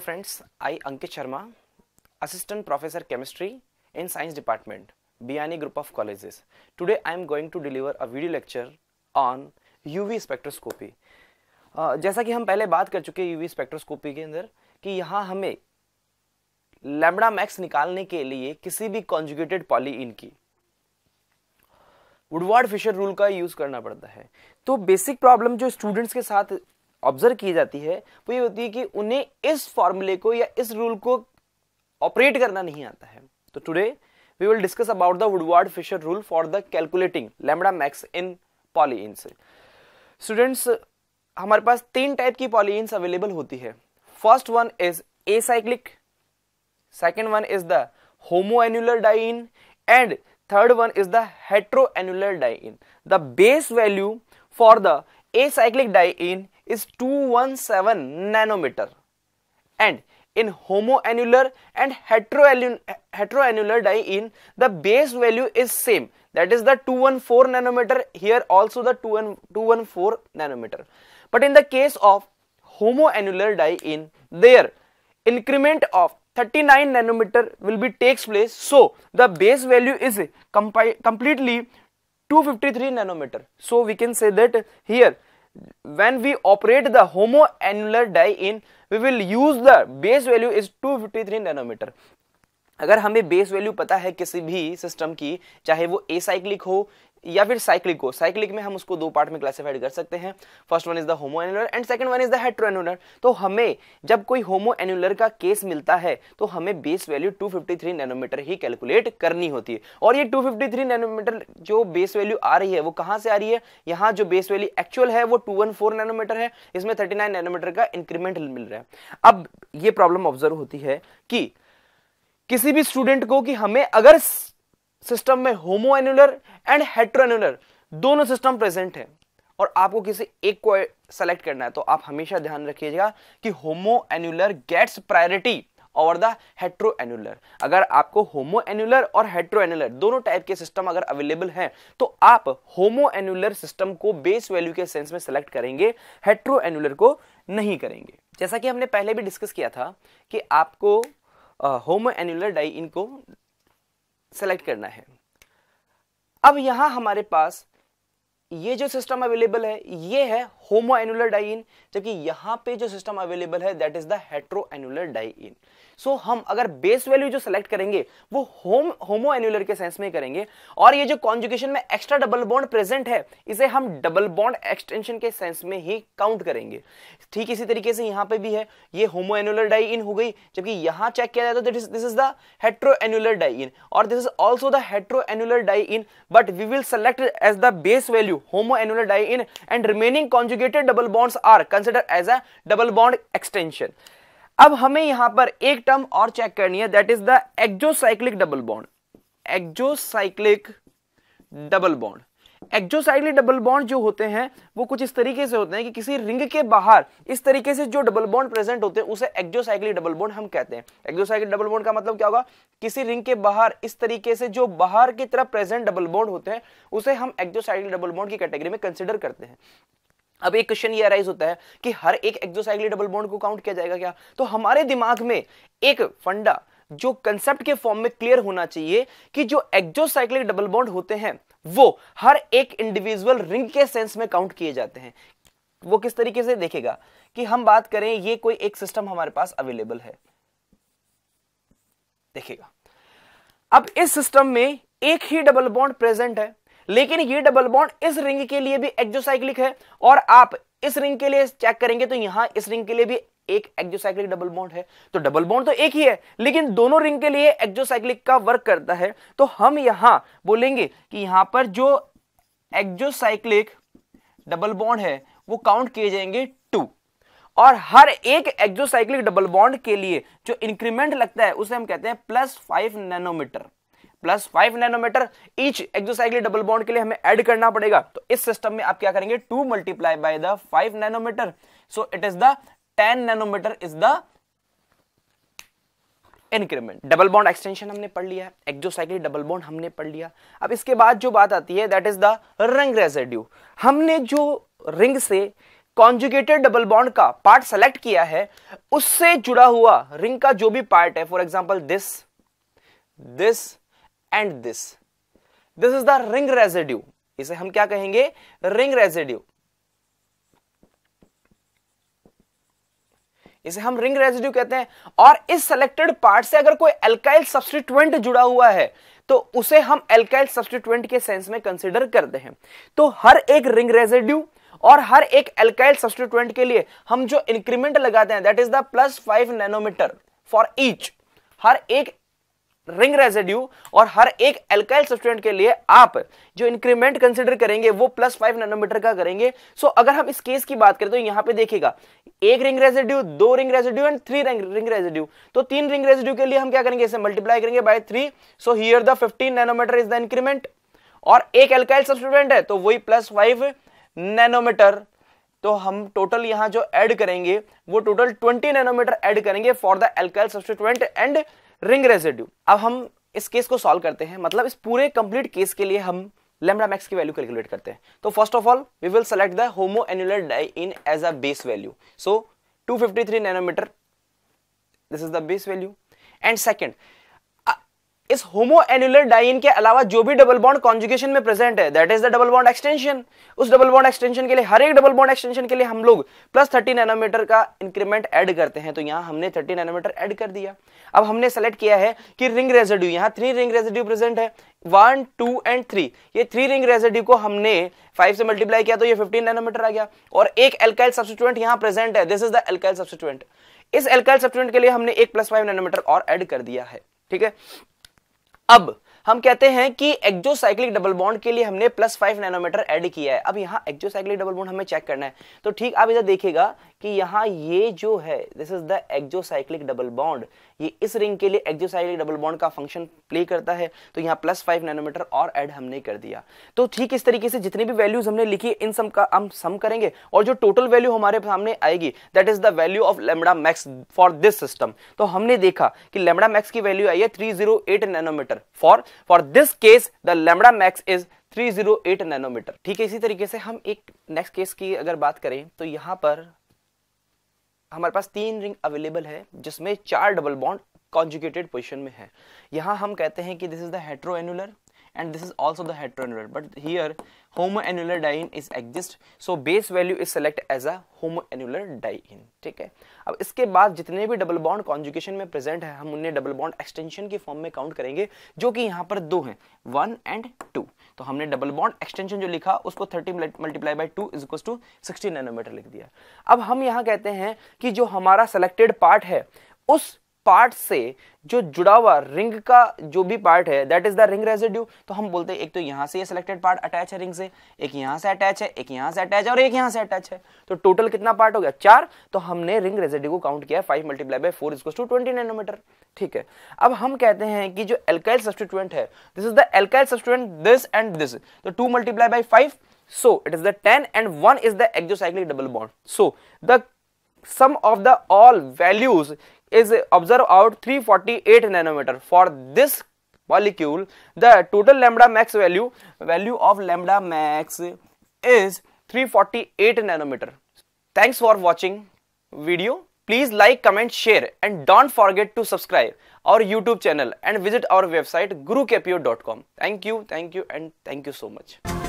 friends, I Ankit Sharma, Assistant Professor Chemistry in Science Department, Biani Group of Colleges. Today I am going to deliver a video lecture on UV spectroscopy. जैसा कि हम पहले बात कर चुके हैं UV spectroscopy के अंदर कि यहाँ हमें लैम्बडा मैक्स निकालने के लिए किसी भी कॉन्जुगेटेड पॉलीइन की वुडवार्ड फिशर रूल का यूज करना पड़ता है। तो बेसिक प्रॉब्लम जो स्टूडेंट्स के साथ ऑब्जर्व की जाती है वो ये होती है कि उन्हें इस फॉर्मूले को या इस रूल को ऑपरेट करना नहीं आता है। तो today we will discuss about the Woodward Fisher rule for the calculating lambda max in polyenes. Students, हमारे पास तीन टाइप की पॉलीइन्स अवेलेबल होती है। First one is acyclic, second one is the homoannular diene and third one is the heteroannular diene. The base value for the acyclic diene is 217 nanometer, and in homoannular and heteroannular diene the base value is same, that is the 214 nanometer. Here also the 214 nanometer. But in the case of homoannular diene, their increment of 39 nanometer will be takes place, so the base value is completely 253 nanometer. So we can say that here when we operate the homoannular diene, we will use the base value is 253 nanometer. अगर हमें base value पता है किसी भी system की, चाहे वो acyclic हो या फिर साइक्लिक हो, साइक्लिक में हम उसको दो पार्ट में क्लासिफाइड कर सकते हैं। First one is the homoannular and second one is the heteroannular. तो हमें जब कोई होमोएन्युलर का केस मिलता है तो हमें बेस वैल्यू 253 नैनोमीटर ही कैलकुलेट करनी होती है। और ये 253 नैनोमीटर जो बेस वैल्यू आ रही है वो कहां से आ रही है? यहाँ जो बेस वैल्यू एक्चुअल है वो 214 नैनोमीटर है, इसमें 39 नैनोमीटर का इंक्रीमेंट मिल रहा है। अब ये प्रॉब्लम ऑब्जर्व होती है कि किसी भी स्टूडेंट को कि हमें अगर सिस्टम में होमोएन्युलर एंड हेटेरोएन्युलर दोनों सिस्टम प्रेजेंट है और आपको किसी एक को सेलेक्ट करना है, तो आप हमेशा ध्यान रखिएगा कि होमोएन्युलर गेट्स प्रायोरिटी ओवर द हेटेरोएन्युलर। अगर आपको होमोएन्युलर और हेटेरोएन्युलर दोनों टाइप के सिस्टम अगर अवेलेबल हैं तो आप होमोएन्युलर सिस्टम को बेस वैल्यू के सेंस में सेलेक्ट करेंगे, हेटेरोएन्युलर को नहीं करेंगे। जैसा कि हमने पहले भी डिस्कस किया था कि आपको होमोएन्युलर डाइइन को सेलेक्ट करना है। अब यहां हमारे पास ये जो सिस्टम अवेलेबल है ये है होमोएन्युलर डाइइन, जबकि यहां पे जो सिस्टम अवेलेबल है that is the heteroannular diene. सो हम अगर बेस वैल्यू जो सेलेक्ट करेंगे वो होमोएन्युलर के सेंस में करेंगे, और ये जो कॉन्जुगेशन में एक्स्ट्रा डबल बॉन्ड प्रेजेंट है इसे हम डबल बॉन्ड एक्सटेंशन के सेंस में ही काउंट करेंगे। ठीक इसी तरीके से यहां पे भी है, ये होमोएन्युलर डाइइन हो गई, जबकि यहां चेक किया जाए तो this is the heteroannular diene और this is also the heteroannular diene, but we will select as the base value homoannular diene and remaining conjugated double bonds are considered as a double bond extension. अब हमें यहां पर एक term और check करनी है, that is the exocyclic double bond. Exocyclic double bond, exocyclic double bond जो होते हैं वो कुछ इस तरीके से होते हैं कि किसी रिंग के बाहर इस तरीके से जो डबल बॉन्ड प्रेजेंट होते हैं उसे एक्सोसाइक्लिक डबल बॉन्ड हम कहते हैं। एक्सोसाइक्लिक डबल बॉन्ड का मतलब क्या होगा? किसी रिंग के बाहर इस तरीके से जो बाहर की तरफ प्रेजेंट डबल बॉन्ड होते हैं उसे हम एक्सोसाइक्लिक डबल बॉन्ड की कैटेगरी में कंसिडर करते हैं। अब एक क्वेश्चन ये अराइज होता है कि हर एक एक्सोसाइक्लिक डबल बॉन्ड को काउंट किया जाएगा क्या? तो हमारे दिमाग में एक फंडा जो कंसेप्ट के फॉर्म में क्लियर होना चाहिए कि जो एक्सोसाइक्लिक डबल बॉन्ड होते हैं वो हर एक इंडिविजुअल रिंग के सेंस में काउंट किए जाते हैं। वो किस तरीके से देखेगा कि हम बात करें ये कोई एक सिस्टम हमारे पास अवेलेबल है, देखिएगा अब इस सिस्टम में एक ही डबल बॉन्ड प्रेजेंट है, लेकिन ये डबल बॉन्ड इस रिंग के लिए भी एक्सोसाइक्लिक है, और आप इस रिंग के लिए चेक करेंगे तो यहां इस रिंग के लिए भी एक एक्सोसाइक्लिक डबल बॉन्ड है। तो डबल बॉन्ड तो एक ही है लेकिन दोनों रिंग के लिए एक्सोसाइक्लिक का वर्क करता है, तो हम यहां बोलेंगे कि यहां पर जो एक्सोसाइक्लिक डबल बॉन्ड है वो काउंट किए जाएंगे 2, और हर एक एक्सोसाइक्लिक डबल बॉन्ड के लिए जो इंक्रीमेंट लगता है उसे हम कहते हैं +5 nanometer. +5 nanometer each exocyclic double bond के लिए हमें ऐड करना पड़ेगा। तो इस सिस्टम में आप क्या करेंगे? 2 multiply by the 5 nanometer, so it is the 10 nanometer is the increment. Double bond extension हमने पढ़ लिया, एक्सोसाइक्लिक डबल बॉन्ड हमने पढ़ लिया। अब इसके बाद जो बात आती है that is the ring residue. हमने जो रिंग से कॉन्जुगेटेड डबल बॉन्ड का पार्ट सेलेक्ट किया है, उससे जुड़ा हुआ रिंग का जो भी पार्ट है, for example this and this is the ring residue. इसे हम क्या कहेंगे? Ring residue. इसे हम रिंग रेजिड्यू कहते हैं। और इस सेलेक्टेड पार्ट से अगर कोई एल्काइल सब्स्टिट्यूएंट जुड़ा हुआ है तो उसे हम एल्काइल सब्स्टिट्यूएंट के सेंस में कंसीडर करते हैं। तो हर एक रिंग रेजिड्यू और हर एक एल्काइल सब्स्टिट्यूएंट के लिए हम जो इंक्रीमेंट लगाते हैं that is the +5 nanometer for each. हर एक रिंग रेजिड्यू और हर एक एल्काइल सब्स्टिट्यूएंट के लिए आप जो इंक्रीमेंट कंसीडर करेंगे वो +5 नैनोमीटर का करेंगे। सो अगर हम इस केस की बात करें तो यहां पे देखिएगा, एक ring residue, 2 ring residue and 3 ring residue. तो 3 रिंग रेजिड्यू के लिए हम क्या करेंगे? इसे मल्टीप्लाई करेंगे by 3। So here the 15 nanometer is the increment. और एक एल्काइल सब्स्टिट्यूएंट है तो वही +5 नैनोमीटर। तो हम टोटल यहां जो ऐड करेंगे वो टोटल 20 नैनोमीटर ऐड करेंगे for the alkyl substituent and ring residue. अब हम इस केस को सॉल्व करते हैं, मतलब इस पूरे कंप्लीट केस के लिए हम लैम्बडा मैक्स की वैल्यू कैलकुलेट करते हैं। तो first of all we will select the homoannular diene as a base value. So 253 nanometer, this is the base value. And second, इस होमोएन्युलर डाइइन के अलावा जो भी डबल बॉन्ड कॉन्जुगेशन में प्रेजेंट है that is the double bond extension. उस double bond extension के लिए, हर एक डबल बॉन्ड एक्सटेंशन के लिए हम लोग +30 नैनोमीटर का इंक्रीमेंट ऐड करते हैं। तो यहां हमने 30 नैनोमीटर ऐड कर दिया। अब हमने सेलेक्ट किया है कि रिंग रेजिड्यू, यहां 3 रिंग रेजिड्यू प्रेजेंट है, 1, 2 एंड 3। ये 3 रिंग रेजिड्यू को हमने 5 से मल्टीप्लाई किया तो ये 15 नैनोमीटर आ गया। और एक एल्काइल सब्स्टिट्यूएंट यहां प्रेजेंट है, this is the alkyl substituent. इस एल्काइल सब्स्टिट्यूएंट के लिए हमने एक +5 नैनोमीटर और ऐड कर दिया है। ठीक है, अब हम कहते हैं कि एक्सोसाइक्लिक डबल बॉन्ड के लिए हमने +5 नैनोमीटर ऐड किया है। अब यहाँ एक्सोसाइक्लिक डबल बॉन्ड हमें चेक करना है। तो ठीक आप इधर देखिएगा कि यहाँ ये जो है this is the exocyclic double bond, ये इस रिंग के लिए एक्सोसाइक्लिक डबल बॉन्ड का फंक्शन प्ले करता है। तो यहाँ +5 नैनोमीटर और ऐड हमने कर दिया। तो ठीक इस तरीके से जितनी भी वैल्यूज हमने लिखी इन सब का हम सम करेंगे और जो टोटल वैल्यू हमारे सामने आएगी that is the value of lambda max for this system. तो हमने देखा कि लैम्बडा मैक्स की वैल्यू आई है 308 nanometer. For this case the lambda max is 308 nanometer. ठीक है, इसी तरीके से हम एक नेक्स्ट केस की अगर बात करें तो यहां पर हमारे पास 3 रिंग अवेलेबल है जिसमें 4 डबल बॉन्ड कॉन्जुगेटेड पोजीशन में है। यहां हम कहते हैं कि this is the heteroannular and this is also the heteroannular, but here homoannular diene is exist, so base value is select as a homoannular diene। ठीक है, अब इसके बाद जितने भी डबल बॉन्ड कॉन्जुगेशन में प्रेजेंट है हम उन्हें डबल बॉन्ड एक्सटेंशन की फॉर्म में काउंट करेंगे, जो कि यहाँ पर 2 हैं, 1 and 2। तो हमने डबल बॉन्ड एक्सटेंशन जो लिखा उसको 30 multiply by 2 is equals to 60 nanometer लिख दिया। अब हम यहाँ कहते हैं कि जो हमारा सेलेक्टेड पार्ट है उस पार्ट से जो जुड़ा हुआ रिंग का जो भी पार्ट है that is the ring residue. तो हम बोलते हैं एक तो यहां से ये सिलेक्टेड पार्ट अटैच है रिंग से, एक यहां से अटैच है, एक यहां से अटैच है और एक यहां से अटैच है। तो टोटल कितना पार्ट हो गया? 4। तो हमने रिंग रेजिड्यू को काउंट किया 5 multiply by 4 is equals to 20 nanometer. ठीक है, अब हम कहते हैं कि जो एल्काइल सब्स्टिट्यूएंट है this is the alkyl substituent this and this. तो 2 multiply by 5 so it is the 10 and 1 is the exocyclic double bond, so the sum of the all values is observed out 348 nanometer for this molecule. The total lambda max value of lambda max is 348 nanometer. Thanks for watching video. Please like, comment, share and don't forget to subscribe our YouTube channel and visit our website gurukepio.com. Thank you and thank you so much.